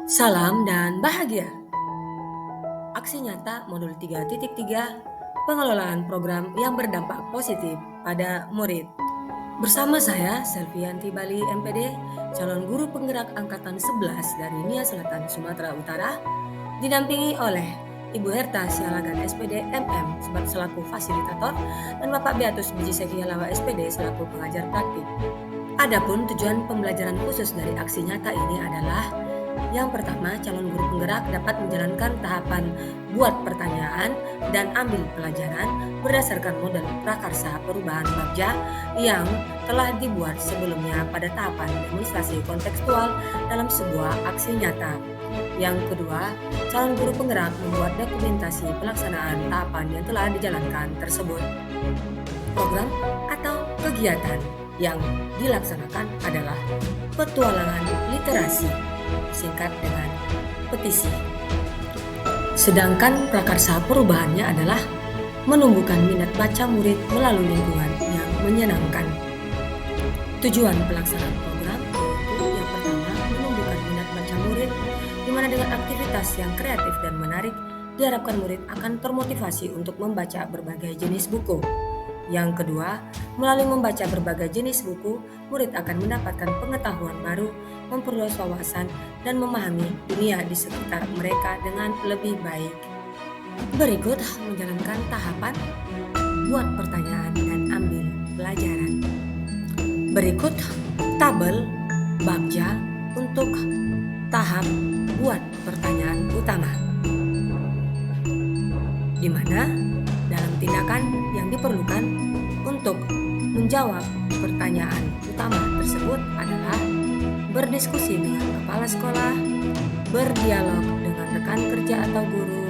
Salam dan bahagia. Aksi nyata modul 3.3, pengelolaan program yang berdampak positif pada murid. Bersama saya, Selvianti Bali MPD, calon guru penggerak angkatan 11 dari Nia Selatan, Sumatera Utara, didampingi oleh Ibu Herta Sialagan SPD MM selaku fasilitator dan Bapak Beatus Biji Sekialawa SPD selaku pengajar praktik. Adapun tujuan pembelajaran khusus dari aksi nyata ini adalah yang pertama, calon guru penggerak dapat menjalankan tahapan buat pertanyaan dan ambil pelajaran berdasarkan model prakarsa perubahan Bagja yang telah dibuat sebelumnya pada tahapan demonstrasi kontekstual dalam sebuah aksi nyata. Yang kedua, calon guru penggerak membuat dokumentasi pelaksanaan tahapan yang telah dijalankan tersebut. Program atau kegiatan yang dilaksanakan adalah petualangan literasi, singkat dengan petisi. Sedangkan prakarsa perubahannya adalah menumbuhkan minat baca murid melalui lingkungan yang menyenangkan. Tujuan pelaksanaan program yaitu yang pertama, menumbuhkan minat baca murid, di mana dengan aktivitas yang kreatif dan menarik diharapkan murid akan termotivasi untuk membaca berbagai jenis buku. Yang kedua, melalui membaca berbagai jenis buku, murid akan mendapatkan pengetahuan baru, memperluas wawasan, dan memahami dunia di sekitar mereka dengan lebih baik. Berikut menjalankan tahapan buat pertanyaan dan ambil pelajaran. Berikut tabel Bagja untuk tahap buat pertanyaan utama, di mana dalam tindakan yang diperlukan untuk menjawab pertanyaan utama tersebut adalah berdiskusi dengan kepala sekolah, berdialog dengan rekan kerja atau guru,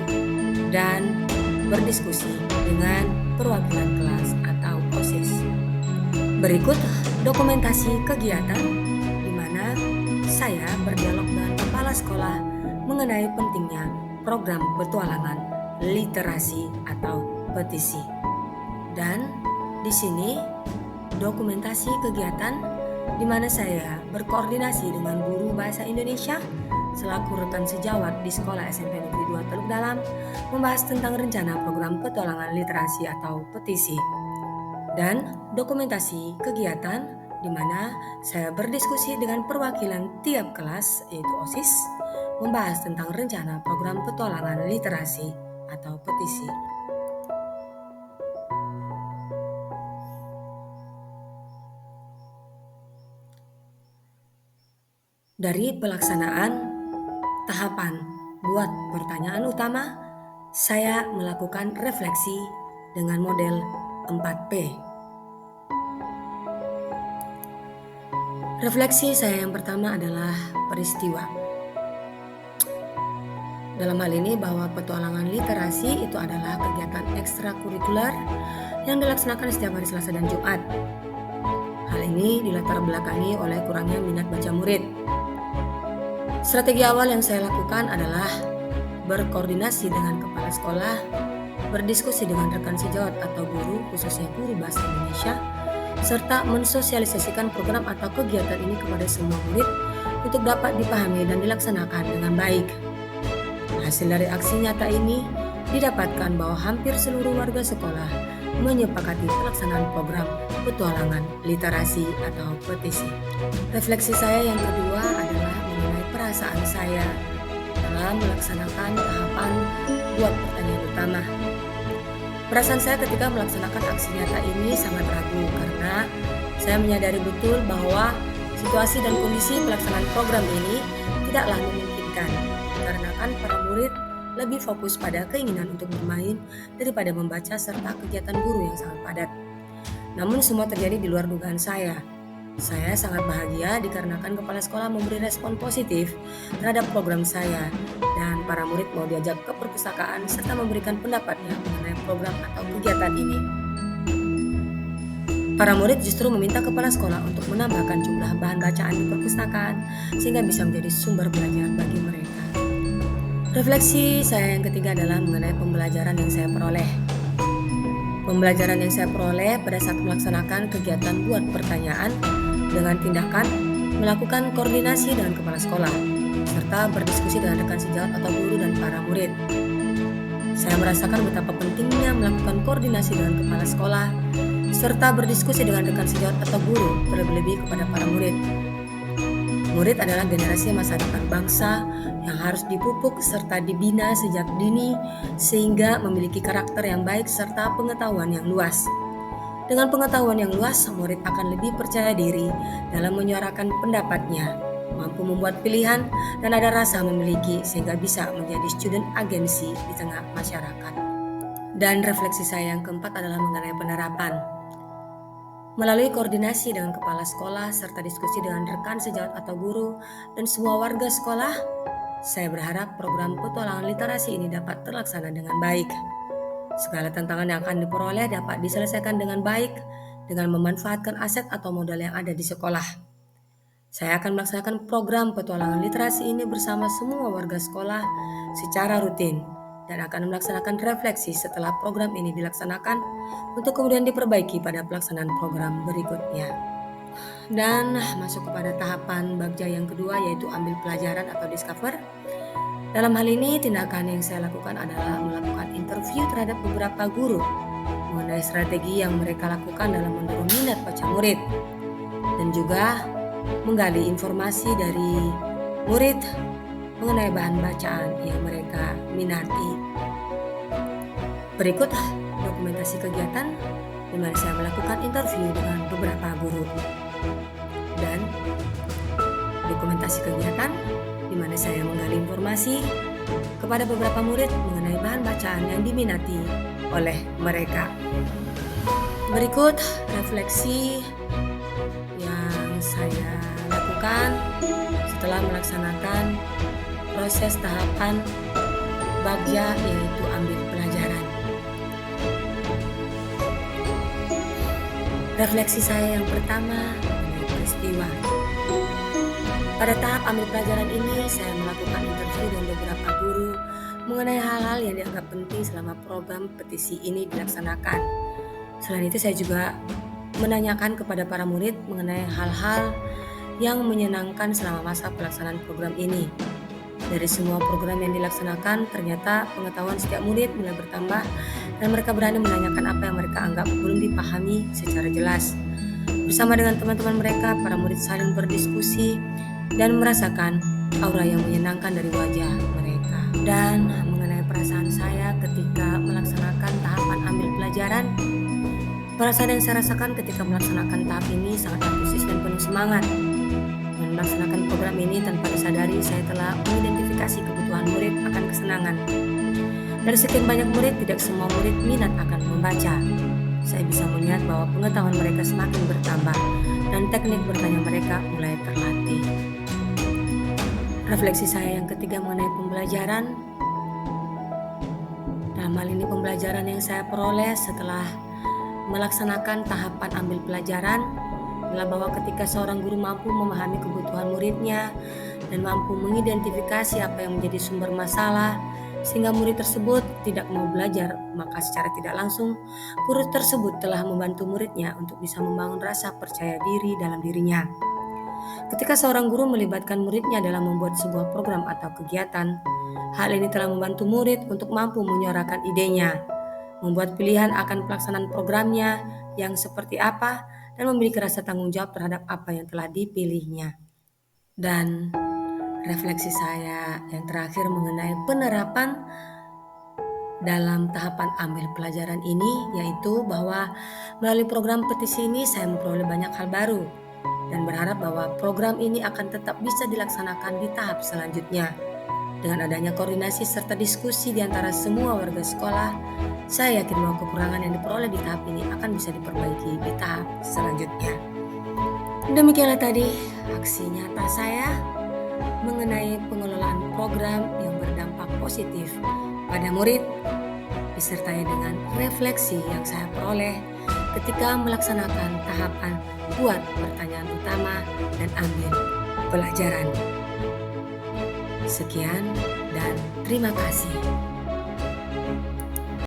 dan berdiskusi dengan perwakilan kelas atau OSIS. Berikut dokumentasi kegiatan di mana saya berdialog dengan kepala sekolah mengenai pentingnya program petualangan literasi atau petisi. Dan di sini dokumentasi kegiatan di mana saya berkoordinasi dengan guru bahasa Indonesia selaku rekan sejawat di Sekolah SMP Negeri 2 Teluk Dalam membahas tentang rencana program petualangan literasi atau petisi. Dan dokumentasi kegiatan di mana saya berdiskusi dengan perwakilan tiap kelas yaitu OSIS membahas tentang rencana program petualangan literasi atau petisi. Dari pelaksanaan tahapan buat pertanyaan utama, saya melakukan refleksi dengan model 4P. Refleksi saya yang pertama adalah peristiwa. Dalam hal ini bahwa petualangan literasi itu adalah kegiatan ekstrakurikuler yang dilaksanakan setiap hari Selasa dan Jumat. Hal ini dilatar belakangi oleh kurangnya minat baca murid. Strategi awal yang saya lakukan adalah berkoordinasi dengan kepala sekolah, berdiskusi dengan rekan sejawat atau guru, khususnya guru bahasa Indonesia, serta mensosialisasikan program atau kegiatan ini kepada semua murid untuk dapat dipahami dan dilaksanakan dengan baik. Hasil dari aksi nyata ini didapatkan bahwa hampir seluruh warga sekolah menyepakati pelaksanaan program petualangan literasi atau petisi. Refleksi saya yang kedua adalah mengenai perasaan saya dalam melaksanakan tahapan buat pertanyaan utama. Perasaan saya ketika melaksanakan aksi nyata ini sangat ragu karena saya menyadari betul bahwa situasi dan kondisi pelaksanaan program ini tidaklah memungkinkan karena kan para murid lebih fokus pada keinginan untuk bermain daripada membaca serta kegiatan guru yang sangat padat. Namun semua terjadi di luar dugaan saya. Saya sangat bahagia dikarenakan kepala sekolah memberi respon positif terhadap program saya dan para murid mau diajak ke perpustakaan serta memberikan pendapatnya mengenai program atau kegiatan ini. Para murid justru meminta kepala sekolah untuk menambahkan jumlah bahan bacaan di perpustakaan sehingga bisa menjadi sumber belajar bagi mereka. Refleksi saya yang ketiga adalah mengenai pembelajaran yang saya peroleh. Pembelajaran yang saya peroleh pada saat melaksanakan kegiatan buat pertanyaan dengan tindakan melakukan koordinasi dengan kepala sekolah, serta berdiskusi dengan rekan sejawat atau guru dan para murid. Saya merasakan betapa pentingnya melakukan koordinasi dengan kepala sekolah, serta berdiskusi dengan rekan sejawat atau guru, terlebih-lebih kepada para murid. Murid adalah generasi masa depan bangsa yang harus dipupuk serta dibina sejak dini sehingga memiliki karakter yang baik serta pengetahuan yang luas. Dengan pengetahuan yang luas, murid akan lebih percaya diri dalam menyuarakan pendapatnya, mampu membuat pilihan, dan ada rasa memiliki sehingga bisa menjadi student agency di tengah masyarakat. Dan refleksi saya yang keempat adalah mengenai penerapan. Melalui koordinasi dengan kepala sekolah serta diskusi dengan rekan sejawat atau guru dan semua warga sekolah, saya berharap program petualangan literasi ini dapat terlaksana dengan baik. Segala tantangan yang akan diperoleh dapat diselesaikan dengan baik dengan memanfaatkan aset atau modal yang ada di sekolah. Saya akan melaksanakan program petualangan literasi ini bersama semua warga sekolah secara rutin dan akan melaksanakan refleksi setelah program ini dilaksanakan untuk kemudian diperbaiki pada pelaksanaan program berikutnya. Dan masuk kepada tahapan bagja yang kedua, yaitu ambil pelajaran atau discover. Dalam hal ini, tindakan yang saya lakukan adalah melakukan interview terhadap beberapa guru mengenai strategi yang mereka lakukan dalam mendorong minat baca murid, dan juga menggali informasi dari murid mengenai bahan bacaan yang mereka minati. Berikut dokumentasi kegiatan di mana saya melakukan interview dengan beberapa guru, dan dokumentasi kegiatan di mana saya menggali informasi kepada beberapa murid mengenai bahan bacaan yang diminati oleh mereka. Berikut refleksi yang saya lakukan setelah melaksanakan proses tahapan bagja, yaitu ambil pelajaran. Refleksi saya yang pertama mengenai peristiwa. Pada tahap ambil pelajaran ini, saya melakukan interview dengan beberapa guru mengenai hal-hal yang dianggap penting selama program petisi ini dilaksanakan. Selain itu, saya juga menanyakan kepada para murid mengenai hal-hal yang menyenangkan selama masa pelaksanaan program ini. Dari semua program yang dilaksanakan, ternyata pengetahuan setiap murid mulai bertambah dan mereka berani menanyakan apa yang mereka anggap belum dipahami secara jelas. Bersama dengan teman-teman mereka, para murid saling berdiskusi dan merasakan aura yang menyenangkan dari wajah mereka. Dan mengenai perasaan saya ketika melaksanakan tahapan ambil pelajaran, perasaan yang saya rasakan ketika melaksanakan tahap ini sangat antusias dan penuh semangat. Melaksanakan program ini tanpa disadari, saya telah mengidentifikasi kebutuhan murid akan kesenangan. Dari sekian banyak murid, tidak semua murid minat akan membaca. Saya bisa melihat bahwa pengetahuan mereka semakin bertambah dan teknik bertanya mereka mulai terlatih. Refleksi saya yang ketiga mengenai pembelajaran. Dalam hal ini pembelajaran yang saya peroleh setelah melaksanakan tahapan ambil pelajaran adalah bahwa ketika seorang guru mampu memahami kebutuhan muridnya dan mampu mengidentifikasi apa yang menjadi sumber masalah sehingga murid tersebut tidak mau belajar, maka secara tidak langsung guru tersebut telah membantu muridnya untuk bisa membangun rasa percaya diri dalam dirinya. Ketika seorang guru melibatkan muridnya dalam membuat sebuah program atau kegiatan, hal ini telah membantu murid untuk mampu menyuarakan idenya, membuat pilihan akan pelaksanaan programnya yang seperti apa, dan memiliki rasa tanggung jawab terhadap apa yang telah dipilihnya. Dan refleksi saya yang terakhir mengenai penerapan dalam tahapan ambil pelajaran ini, yaitu bahwa melalui program petisi ini saya memperoleh banyak hal baru dan berharap bahwa program ini akan tetap bisa dilaksanakan di tahap selanjutnya. Dengan adanya koordinasi serta diskusi di antara semua warga sekolah, saya yakin bahwa kekurangan yang diperoleh di tahap ini akan bisa diperbaiki di tahap selanjutnya. Demikianlah tadi aksi nyata saya mengenai pengelolaan program yang berdampak positif pada murid, disertai dengan refleksi yang saya peroleh ketika melaksanakan tahapan buat pertanyaan utama dan ambil pelajaran. Sekian dan terima kasih.